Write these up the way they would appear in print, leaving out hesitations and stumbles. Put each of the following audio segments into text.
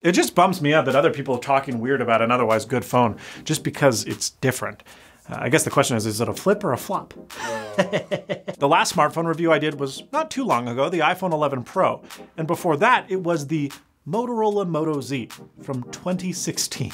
It just bums me out that other people are talking weird about an otherwise good phone just because it's different. I guess the question is it a flip or a flop? The last smartphone review I did was not too long ago, the iPhone 11 Pro. And before that, it was the Motorola Moto Z from 2016.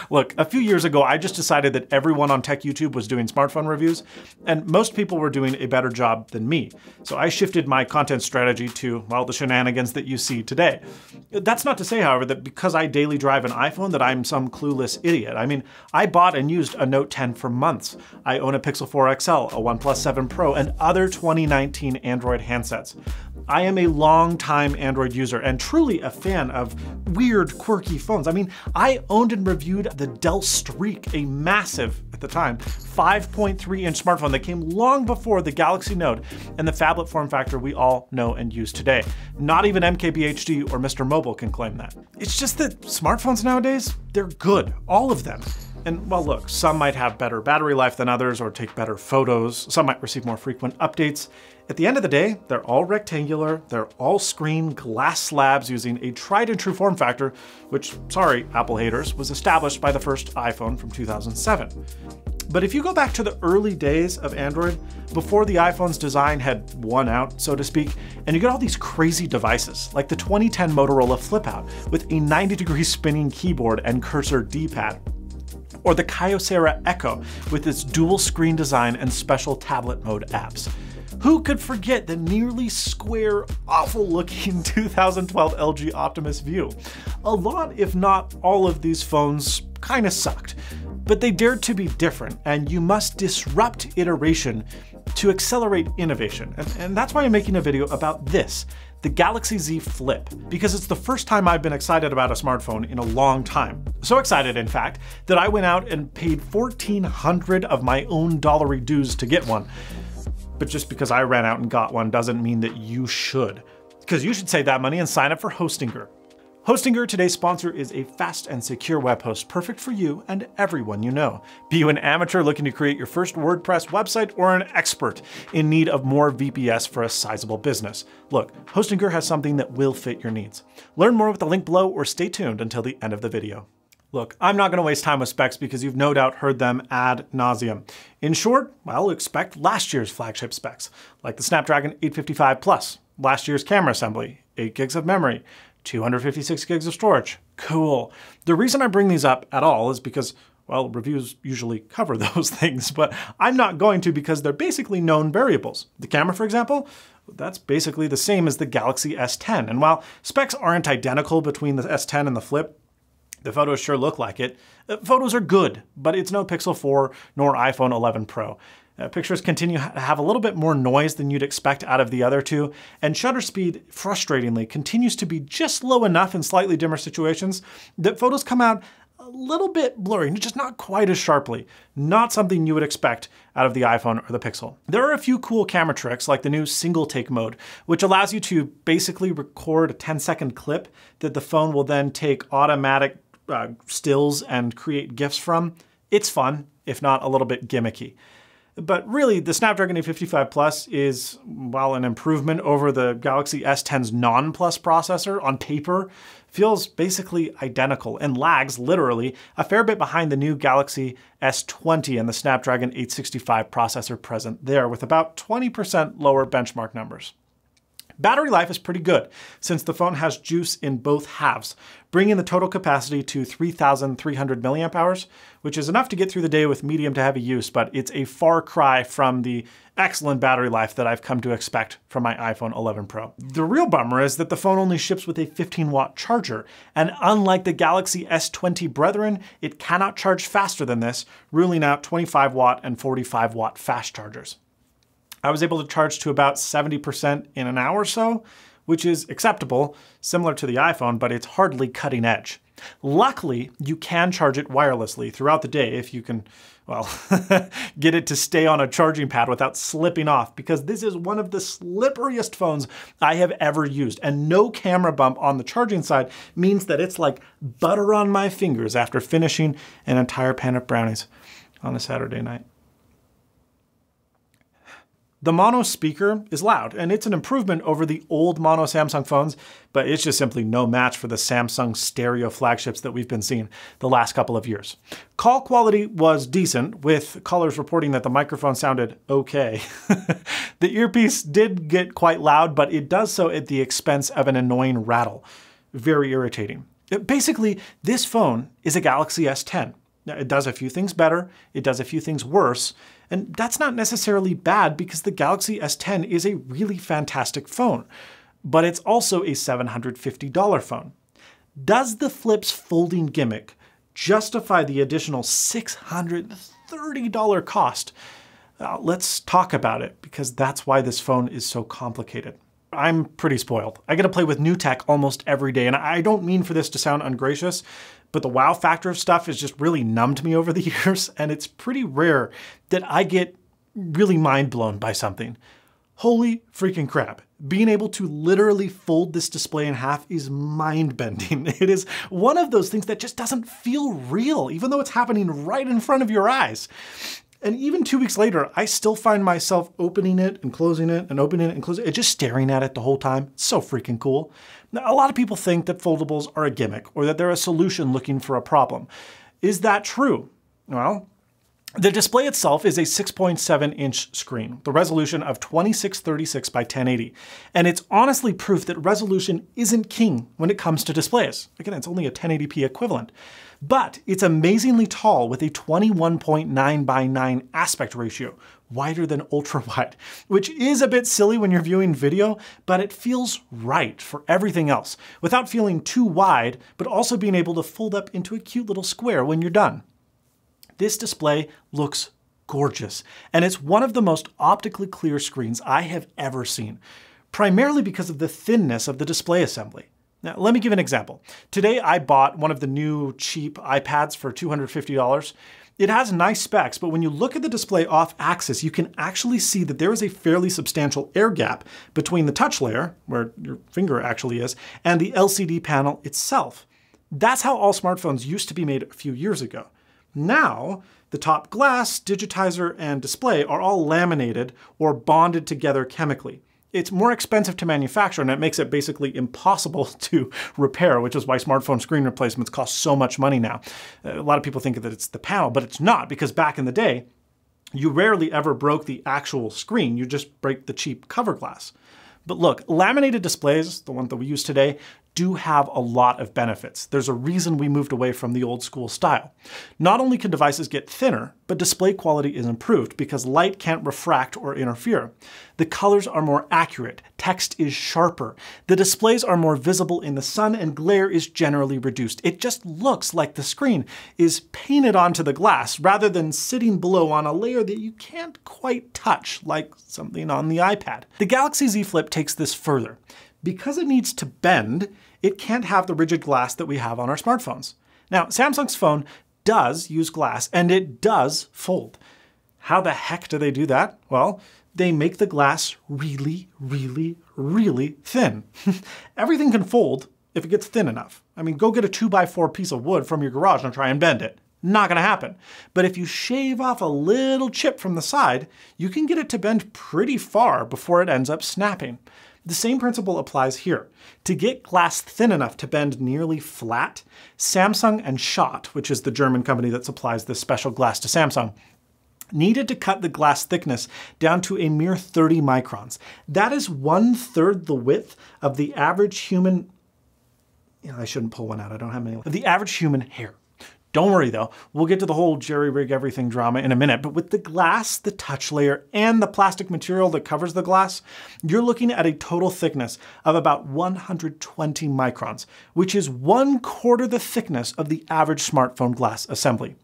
Look, a few years ago, I just decided that everyone on Tech YouTube was doing smartphone reviews, and most people were doing a better job than me. So I shifted my content strategy to, well, the shenanigans that you see today. That's not to say, however, that because I daily drive an iPhone that I'm some clueless idiot. I mean, I bought and used a Note 10 for months. I own a Pixel 4 XL, a OnePlus 7 Pro, and other 2019 Android handsets. I am a long-time Android user and truly a fan of weird, quirky phones. I mean, I owned and reviewed the Dell Streak, a massive, at the time, 5.3-inch smartphone that came long before the Galaxy Note and the phablet form factor we all know and use today. Not even MKBHD or Mr. Mobile can claim that. It's just that smartphones nowadays, they're good, all of them. And well, look, some might have better battery life than others or take better photos. Some might receive more frequent updates. At the end of the day, they're all rectangular, they're all screen glass slabs using a tried and true form factor, which, sorry, Apple haters, was established by the first iPhone from 2007. But if you go back to the early days of Android, before the iPhone's design had won out, so to speak, and you get all these crazy devices, like the 2010 Motorola Flip-Out with a 90-degree spinning keyboard and cursor D-pad, or the Kyocera Echo with its dual screen design and special tablet mode apps. Who could forget the nearly square, awful-looking 2012 LG Optimus View? A lot, if not all of these phones kinda sucked, but they dared to be different, and you must disrupt iteration to accelerate innovation. And that's why I'm making a video about this, the Galaxy Z Flip, because it's the first time I've been excited about a smartphone in a long time. So excited, in fact, that I went out and paid $1,400 of my own dollary dues to get one. But just because I ran out and got one doesn't mean that you should. Because you should save that money and sign up for Hostinger. Hostinger, today's sponsor, is a fast and secure web host perfect for you and everyone you know. Be you an amateur looking to create your first WordPress website or an expert in need of more VPS for a sizable business. Look, Hostinger has something that will fit your needs. Learn more with the link below or stay tuned until the end of the video. Look, I'm not going to waste time with specs because you've no doubt heard them ad nauseum. In short, well, expect last year's flagship specs, like the Snapdragon 855 Plus, last year's camera assembly, 8 gigs of memory, 256 gigs of storage. Cool. The reason I bring these up at all is because, well, reviews usually cover those things, but I'm not going to because they're basically known variables. The camera, for example, that's basically the same as the Galaxy S10. And while specs aren't identical between the S10 and the Flip, the photos sure look like it. Photos are good, but it's no Pixel 4 nor iPhone 11 Pro. Pictures continue to have a little bit more noise than you'd expect out of the other two, and shutter speed, frustratingly, continues to be just low enough in slightly dimmer situations that photos come out a little bit blurry, just not quite as sharply. Not something you would expect out of the iPhone or the Pixel. There are a few cool camera tricks, like the new single take mode, which allows you to basically record a 10-second clip that the phone will then take automatic stills and create GIFs from. It's fun, if not a little bit gimmicky. But really, the Snapdragon 855 Plus is, well, an improvement over the Galaxy S10's non-Plus processor. On paper, feels basically identical and lags, literally, a fair bit behind the new Galaxy S20 and the Snapdragon 865 processor present there, with about 20% lower benchmark numbers. Battery life is pretty good, since the phone has juice in both halves, bringing the total capacity to 3,300 mAh, which is enough to get through the day with medium to heavy use, but it's a far cry from the excellent battery life that I've come to expect from my iPhone 11 Pro. The real bummer is that the phone only ships with a 15-watt charger, and unlike the Galaxy S20 brethren, it cannot charge faster than this, ruling out 25-watt and 45-watt fast chargers. I was able to charge to about 70% in an hour or so, which is acceptable, similar to the iPhone, but it's hardly cutting edge. Luckily, you can charge it wirelessly throughout the day if you can, well, get it to stay on a charging pad without slipping off, because this is one of the slipperiest phones I have ever used, and no camera bump on the charging side means that it's like butter on my fingers after finishing an entire pan of brownies on a Saturday night. The mono speaker is loud, and it's an improvement over the old mono Samsung phones, but it's just simply no match for the Samsung stereo flagships that we've been seeing the last couple of years. Call quality was decent, with callers reporting that the microphone sounded okay. The earpiece did get quite loud, but it does so at the expense of an annoying rattle. Very irritating. Basically, this phone is a Galaxy S10. Now, it does a few things better, it does a few things worse, and that's not necessarily bad because the Galaxy S10 is a really fantastic phone, but it's also a $750 phone. Does the Flip's folding gimmick justify the additional $630 cost? Let's talk about it, because that's why this phone is so complicated. I'm pretty spoiled. I get to play with new tech almost every day, and I don't mean for this to sound ungracious, but the wow factor of stuff has just really numbed me over the years, and it's pretty rare that I get really mind blown by something. Holy freaking crap. Being able to literally fold this display in half is mind-bending. It is one of those things that just doesn't feel real, even though it's happening right in front of your eyes. And even 2 weeks later, I still find myself opening it and closing it and opening it and closing it, just staring at it the whole time. It's so freaking cool. Now, a lot of people think that foldables are a gimmick or that they're a solution looking for a problem. Is that true? Well, the display itself is a 6.7-inch screen, the resolution of 2636 by 1080. And it's honestly proof that resolution isn't king when it comes to displays. Again, it's only a 1080p equivalent. But it's amazingly tall with a 21.9 by 9 aspect ratio, wider than ultra wide, which is a bit silly when you're viewing video, but it feels right for everything else, without feeling too wide, but also being able to fold up into a cute little square when you're done. This display looks gorgeous, and it's one of the most optically clear screens I have ever seen, primarily because of the thinness of the display assembly. Now, let me give an example. Today, I bought one of the new cheap iPads for $250. It has nice specs, but when you look at the display off axis, you can actually see that there is a fairly substantial air gap between the touch layer, where your finger actually is, and the LCD panel itself. That's how all smartphones used to be made a few years ago. Now, the top glass, digitizer, and display are all laminated or bonded together chemically. It's more expensive to manufacture, and it makes it basically impossible to repair, which is why smartphone screen replacements cost so much money now. A lot of people think that it's the panel, but it's not, because back in the day, you rarely ever broke the actual screen, you just break the cheap cover glass. But look, laminated displays, the one that we use today, do have a lot of benefits. There's a reason we moved away from the old school style. Not only can devices get thinner, but display quality is improved because light can't refract or interfere. The colors are more accurate, text is sharper, the displays are more visible in the sun, and glare is generally reduced. It just looks like the screen is painted onto the glass rather than sitting below on a layer that you can't quite touch, like something on the iPad. The Galaxy Z Flip takes this further. Because it needs to bend, it can't have the rigid glass that we have on our smartphones. Now, Samsung's phone does use glass, and it does fold. How the heck do they do that? Well, they make the glass really, really, really thin. Everything can fold if it gets thin enough. I mean, go get a 2x4 piece of wood from your garage and try and bend it. Not gonna happen. But if you shave off a little chip from the side, you can get it to bend pretty far before it ends up snapping. The same principle applies here. To get glass thin enough to bend nearly flat, Samsung and Schott, which is the German company that supplies this special glass to Samsung, needed to cut the glass thickness down to a mere 30 microns. That is 1/3 the width of the average human, I shouldn't pull one out, I don't have many, of the average human hair. Don't worry though, we'll get to the whole JerryRigEverything drama in a minute, but with the glass, the touch layer, and the plastic material that covers the glass, you're looking at a total thickness of about 120 microns, which is 1/4 the thickness of the average smartphone glass assembly.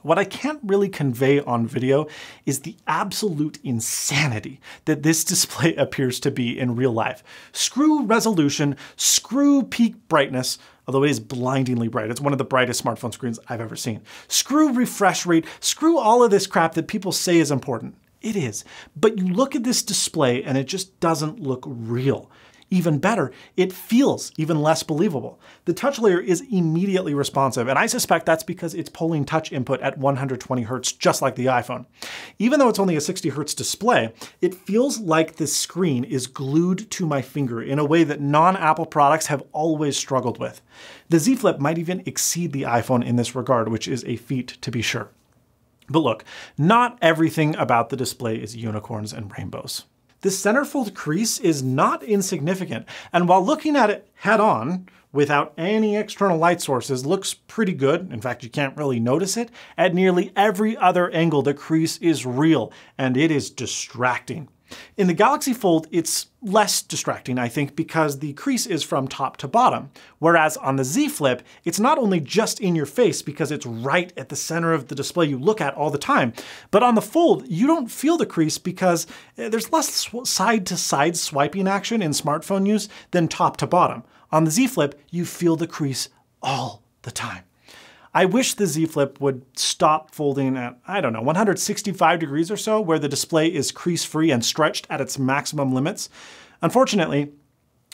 What I can't really convey on video is the absolute insanity that this display appears to be in real life. Screw resolution, screw peak brightness, although it is blindingly bright. It's one of the brightest smartphone screens I've ever seen. Screw refresh rate, screw all of this crap that people say is important. It is. But you look at this display and it just doesn't look real. Even better, it feels even less believable. The touch layer is immediately responsive, and I suspect that's because it's pulling touch input at 120 Hz, just like the iPhone. Even though it's only a 60 Hz display, it feels like the screen is glued to my finger in a way that non-Apple products have always struggled with. The Z Flip might even exceed the iPhone in this regard, which is a feat to be sure. But look, not everything about the display is unicorns and rainbows. The centerfold crease is not insignificant, and while looking at it head-on, without any external light sources, looks pretty good. In fact, you can't really notice it. At nearly every other angle, the crease is real, and it is distracting. In the Galaxy Fold, it's less distracting, I think, because the crease is from top to bottom. Whereas on the Z Flip, it's not only just in your face because it's right at the center of the display you look at all the time, but on the Fold, you don't feel the crease because there's less side-to-side swiping action in smartphone use than top to bottom. On the Z Flip, you feel the crease all the time. I wish the Z Flip would stop folding at, I don't know, 165 degrees or so, where the display is crease-free and stretched at its maximum limits. Unfortunately,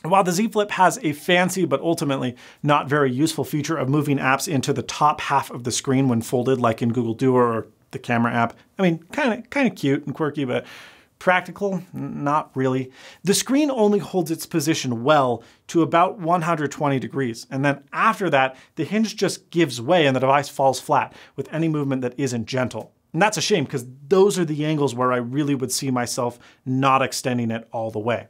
while the Z Flip has a fancy but ultimately not very useful feature of moving apps into the top half of the screen when folded, like in Google Duo or the camera app, I mean, kind of cute and quirky, but practical? Not really. The screen only holds its position well to about 120 degrees, and then after that, the hinge just gives way and the device falls flat with any movement that isn't gentle. And that's a shame because those are the angles where I really would see myself not extending it all the way.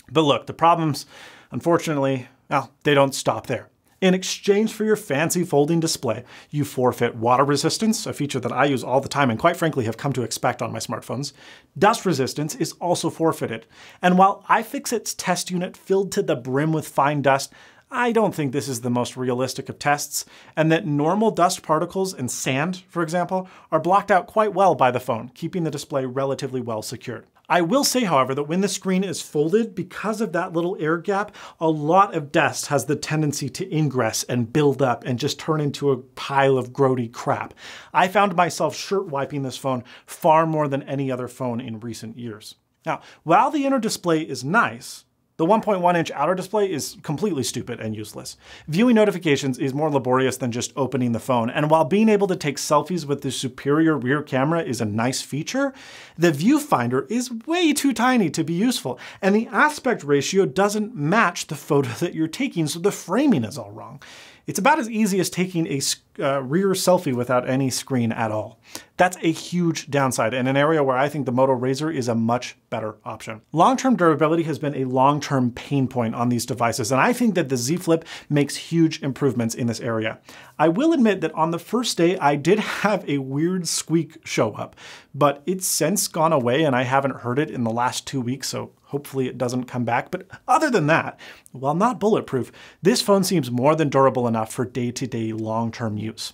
But look, the problems, unfortunately, well, they don't stop there. In exchange for your fancy folding display, you forfeit water resistance, a feature that I use all the time and quite frankly have come to expect on my smartphones. Dust resistance is also forfeited. And while iFixit's test unit filled to the brim with fine dust, I don't think this is the most realistic of tests, and that normal dust particles and sand, for example, are blocked out quite well by the phone, keeping the display relatively well secured. I will say, however, that when the screen is folded, because of that little air gap, a lot of dust has the tendency to ingress and build up and just turn into a pile of grody crap. I found myself shirt wiping this phone far more than any other phone in recent years. Now, while the inner display is nice, the 1.1-inch outer display is completely stupid and useless. Viewing notifications is more laborious than just opening the phone, and while being able to take selfies with the superior rear camera is a nice feature, the viewfinder is way too tiny to be useful, and the aspect ratio doesn't match the photo that you're taking, so the framing is all wrong. It's about as easy as taking a rear selfie without any screen at all. That's a huge downside and an area where I think the Moto RAZR is a much better option. Long-term durability has been a long-term pain point on these devices, and I think that the Z Flip makes huge improvements in this area. I will admit that on the first day, I did have a weird squeak show up, but it's since gone away and I haven't heard it in the last 2 weeks, so hopefully it doesn't come back. But other than that, while not bulletproof, this phone seems more than durable enough for day-to-day long-term use.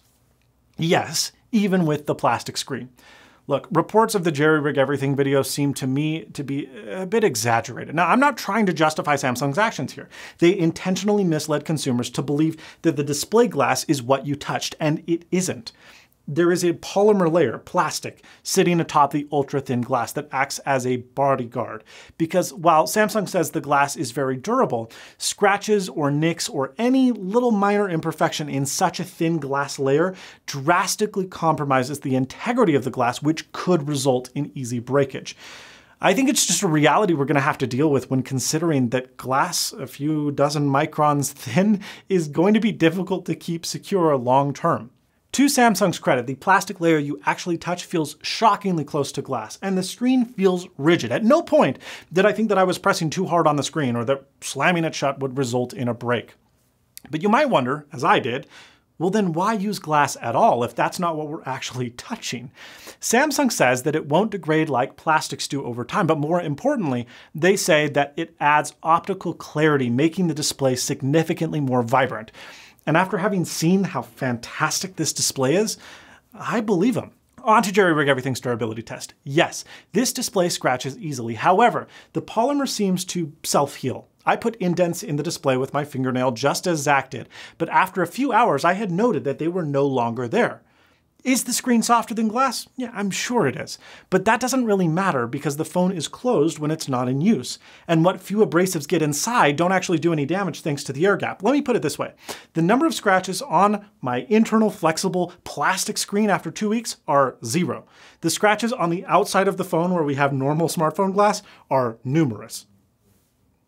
Yes, even with the plastic screen. Look, reports of the JerryRigEverything video seem to me to be a bit exaggerated. Now, I'm not trying to justify Samsung's actions here. They intentionally misled consumers to believe that the display glass is what you touched, and it isn't. There is a polymer layer, plastic, sitting atop the ultra-thin glass that acts as a bodyguard. Because while Samsung says the glass is very durable, scratches or nicks or any little minor imperfection in such a thin glass layer drastically compromises the integrity of the glass, which could result in easy breakage. I think it's just a reality we're going to have to deal with when considering that glass a few dozen microns thin is going to be difficult to keep secure long term. To Samsung's credit, the plastic layer you actually touch feels shockingly close to glass, and the screen feels rigid. At no point did I think that I was pressing too hard on the screen or that slamming it shut would result in a break. But you might wonder, as I did, well then why use glass at all if that's not what we're actually touching? Samsung says that it won't degrade like plastics do over time, but more importantly, they say that it adds optical clarity, making the display significantly more vibrant. And after having seen how fantastic this display is, I believe them. On to JerryRigEverything's durability test. Yes, this display scratches easily. However, the polymer seems to self-heal. I put indents in the display with my fingernail just as Zach did, but after a few hours I had noted that they were no longer there. Is the screen softer than glass? Yeah, I'm sure it is. But that doesn't really matter because the phone is closed when it's not in use. And what few abrasives get inside don't actually do any damage thanks to the air gap. Let me put it this way. The number of scratches on my internal flexible plastic screen after 2 weeks are 0. The scratches on the outside of the phone where we have normal smartphone glass are numerous.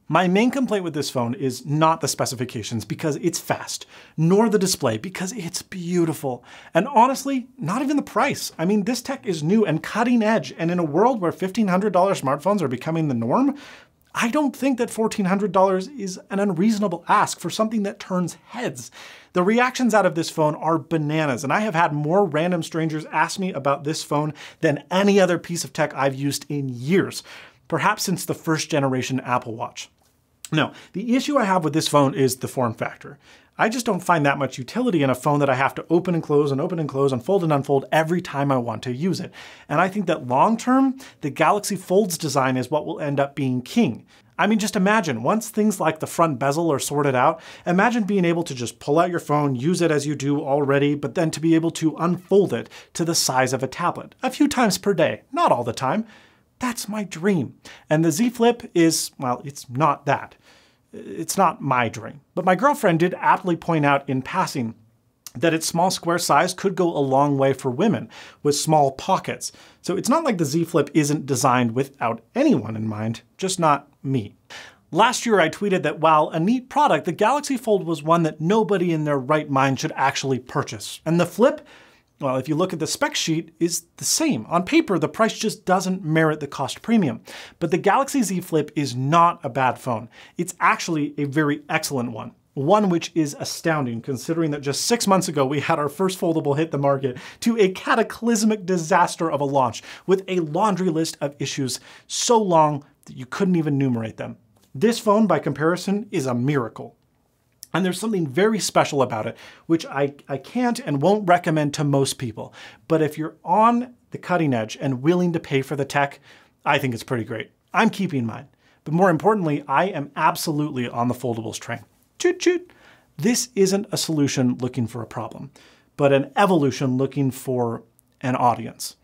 My main complaint with this phone is not the specifications because it's fast, nor the display because it's beautiful, and honestly, not even the price. I mean, this tech is new and cutting edge, and in a world where $1,500 smartphones are becoming the norm, I don't think that $1,400 is an unreasonable ask for something that turns heads. The reactions out of this phone are bananas, and I have had more random strangers ask me about this phone than any other piece of tech I've used in years, perhaps since the first generation Apple Watch. No, the issue I have with this phone is the form factor. I just don't find that much utility in a phone that I have to open and close and open and close and fold and unfold every time I want to use it. And I think that long term, the Galaxy Fold's design is what will end up being king. I mean, just imagine, once things like the front bezel are sorted out, imagine being able to just pull out your phone, use it as you do already, but then to be able to unfold it to the size of a tablet, a few times per day, not all the time. That's my dream. And the Z Flip is, well, it's not that. It's not my dream. But my girlfriend did aptly point out in passing that its small square size could go a long way for women with small pockets. So it's not like the Z Flip isn't designed without anyone in mind, just not me. Last year I tweeted that while a neat product, the Galaxy Fold was one that nobody in their right mind should actually purchase. And the Flip, well, if you look at the spec sheet, is the same. On paper, the price just doesn't merit the cost premium. But the Galaxy Z Flip is not a bad phone. It's actually a very excellent one. One which is astounding considering that just 6 months ago we had our first foldable hit the market to a cataclysmic disaster of a launch with a laundry list of issues so long that you couldn't even enumerate them. This phone, by comparison, is a miracle. And there's something very special about it, which I can't and won't recommend to most people. But if you're on the cutting edge and willing to pay for the tech, I think it's pretty great. I'm keeping mine. But more importantly, I am absolutely on the foldables train. Choot choot. This isn't a solution looking for a problem, but an evolution looking for an audience.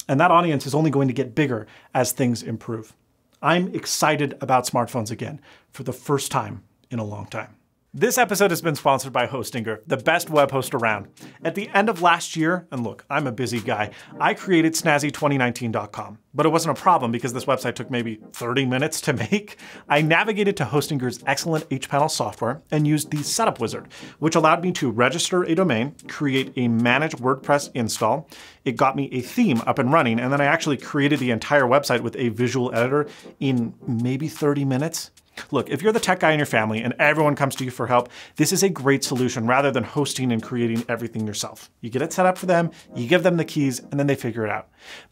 And that audience is only going to get bigger as things improve. I'm excited about smartphones again for the first time in a long time. This episode has been sponsored by Hostinger, the best web host around. At the end of last year, and look, I'm a busy guy, I created Snazzy2019.com. But it wasn't a problem because this website took maybe 30 minutes to make. I navigated to Hostinger's excellent H-panel software and used the setup wizard, which allowed me to register a domain, create a managed WordPress install. It got me a theme up and running, and then I actually created the entire website with a visual editor in maybe 30 minutes. Look, if you're the tech guy in your family and everyone comes to you for help, this is a great solution rather than hosting and creating everything yourself. You get it set up for them, you give them the keys, and then they figure it out.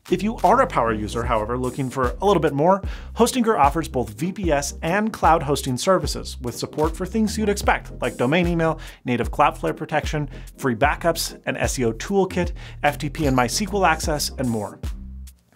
If you are a power user, however, looking for a little bit more, Hostinger offers both VPS and cloud hosting services with support for things you'd expect, like domain email, native Cloudflare protection, free backups, an SEO toolkit, FTP and MySQL access, and more.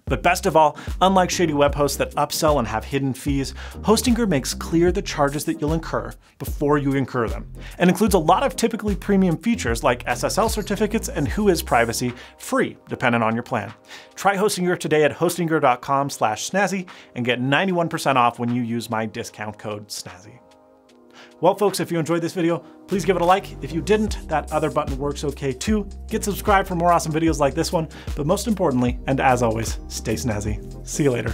But best of all, unlike shady web hosts that upsell and have hidden fees, Hostinger makes clear the charges that you'll incur before you incur them, and includes a lot of typically premium features like SSL certificates and Whois privacy free, depending on your plan. Try Hostinger today at hostinger.com/snazzy and get 91% off when you use my discount code SNAZZY. Well, folks, if you enjoyed this video, please give it a like. If you didn't, that other button works okay too. Get subscribed for more awesome videos like this one, but most importantly, and as always, stay snazzy. See you later.